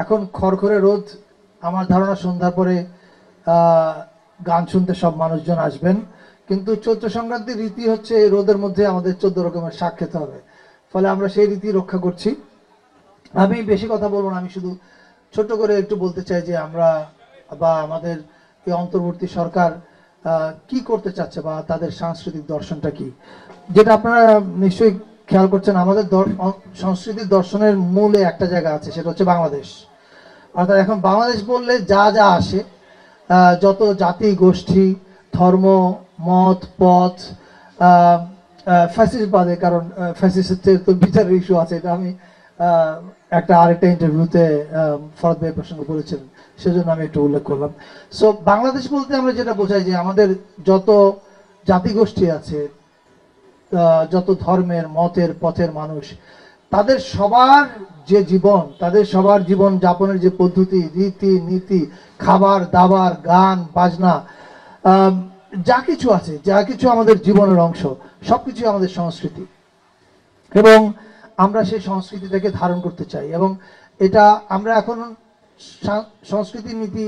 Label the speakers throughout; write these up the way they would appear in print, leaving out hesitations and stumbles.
Speaker 1: এখন খড়খড়ে রোদ, আমার ধারণা সন্ধ্যার পরে গান শুনতে সব মানুষজন আসবেন, কিন্তু চৈত্র সংক্রান্তির রীতি হচ্ছে এই রোদের মধ্যে আমাদের 14 রকমের শাক খেতে হবে, ফলে আমরা সেই রীতি রক্ষা করছি। আমি বেশি কথা বলবো না, আমি শুধু ছোট করে একটু বলতে চাই যে আমরা বা আমাদের এই অন্তর্বর্তী সরকার কি করতে চাচ্ছে বা তাদের সাংস্কৃতিক দর্শনটা কি, যেটা আপনারা নিশ্চয়ই খেয়াল করছেন। আমাদের সংস্কৃতির দর্শনের মূলে একটা জায়গা আছে, সেটা হচ্ছে বাংলাদেশ। অর্থাৎ এখন বাংলাদেশ বললে যা যা আসে, যত জাতি গোষ্ঠী ধর্ম মত পথ, ফ্যাসিস্ট বাদে, কারণ ফ্যাসিস্টের তো বিচারের ইস্যু আছে, এটা আমি একটা আরেকটা ইন্টারভিউতে ফরদ ভাই প্রসঙ্গ বলেছিলেন, সেজন্য আমি একটু উল্লেখ করলাম। সো বাংলাদেশ বলতে আমরা যেটা বোঝাই যে আমাদের যত জাতিগোষ্ঠী আছে, যত ধর্মের মতের পথের মানুষ, তাদের সবার যে জীবন, তাদের সবার জীবন যাপনের যে পদ্ধতি, রীতি নীতি, খাবার দাবার, গান বাজনা, যা কিছু আছে, যা কিছু আমাদের জীবনের অংশ, সবকিছু আমাদের সংস্কৃতি, এবং আমরা সেই সংস্কৃতিটাকে ধারণ করতে চাই। এবং এটা আমরা এখন সংস্কৃতি নীতি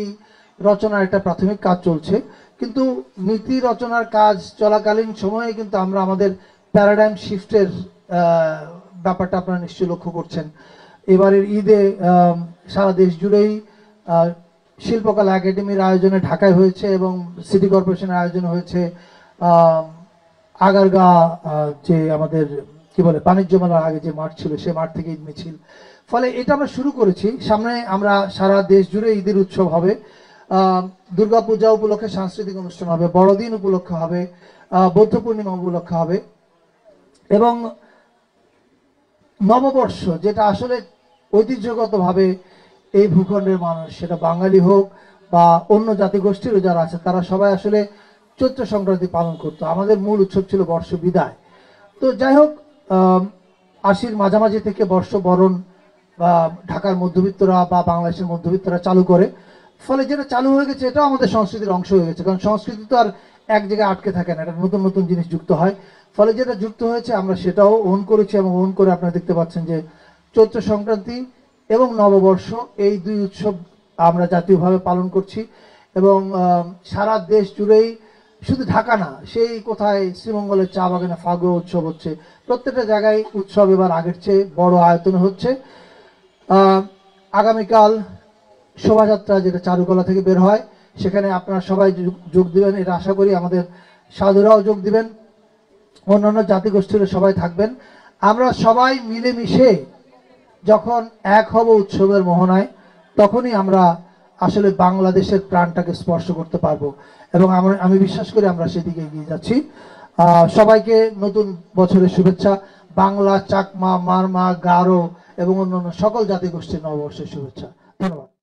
Speaker 1: রচনার একটা প্রাথমিক কাজ চলছে, কিন্তু নীতি রচনার কাজ চলাকালীন সময়ে কিন্তু আমরা আমাদের প্যারাডাইম শিফটের ব্যাপারটা আপনারা নিশ্চয়ই লক্ষ্য করছেন। এবারের ঈদে সারা দেশ জুড়েই শিল্পকলা একাডেমির আয়োজনে ঢাকায় হয়েছে এবং সিটি কর্পোরেশনের আয়োজন হয়েছে আগারগা, যে আমাদের কি বলে বাণিজ্য মেলার আগে যে মাঠ ছিল সেই মাঠ থেকে ঈদ মিছিল। ফলে এটা আমরা শুরু করেছি। সামনে আমরা সারা দেশ জুড়ে ঈদের উৎসব হবে, দুর্গাপূজা উপলক্ষে সাংস্কৃতিক অনুষ্ঠান হবে, বড়দিন উপলক্ষে হবে, বৌদ্ধ পূর্ণিমা উপলক্ষে হবে, এবং নববর্ষ, যেটা আসলে ঐতিহ্যগতভাবে এই ভূখণ্ডের মানুষ, সেটা বাঙালি হোক বা অন্য জাতিগোষ্ঠীরও যারা আছে, তারা সবাই আসলে চৈত্র সংক্রান্তি পালন করতো। আমাদের মূল উৎসব ছিল বর্ষ বিদায়। তো যাই হোক, আশির মাঝামাঝি থেকে বর্ষ বরণ বা ঢাকার মধ্যবিত্তরা বা বাংলাদেশের মধ্যবিত্তরা চালু করে, ফলে যেটা চালু হয়ে গেছে এটাও আমাদের সংস্কৃতির অংশ হয়ে গেছে। কারণ সংস্কৃতি তো আর এক জায়গায় আটকে থাকে না, এটা নতুন নতুন জিনিস যুক্ত হয়। ফলে যেটা যুক্ত হয়েছে আমরা সেটাও ওন করেছি, এবং ওন করে আপনারা দেখতে পাচ্ছেন যে চৈত্র সংক্রান্তি এবং নববর্ষ এই দুই উৎসব আমরা জাতীয়ভাবে পালন করছি। এবং সারা দেশ জুড়েই, শুধু ঢাকা না, সেই কোথায় শ্রীমঙ্গলের চা বাগানে ফাগুয়া উৎসব হচ্ছে, প্রত্যেকটা জায়গায় উৎসব এবার আগের চেয়ে বড় আয়তনে হচ্ছে। আগামীকাল শোভাযাত্রা যেটা চারুকলা থেকে বের হয়, সেখানে আপনারা সবাই যোগ দিবেন, এটা আশা করি। আমাদের সাধুরাও যোগ দিবেন, অন্যান্য জাতিগোষ্ঠীরা সবাই থাকবেন। আমরা সবাই মিলেমিশে যখন এক হব উৎসবের মোহনায়, তখনই আমরা আসলে বাংলাদেশের প্রাণটাকে স্পর্শ করতে পারবো, এবং আমি বিশ্বাস করি আমরা সেদিকে এগিয়ে যাচ্ছি। সবাইকে নতুন বছরের শুভেচ্ছা। বাংলা, চাকমা, মারমা, গারো এবং অন্যান্য সকল জাতিগোষ্ঠীর নববর্ষের শুভেচ্ছা। ধন্যবাদ।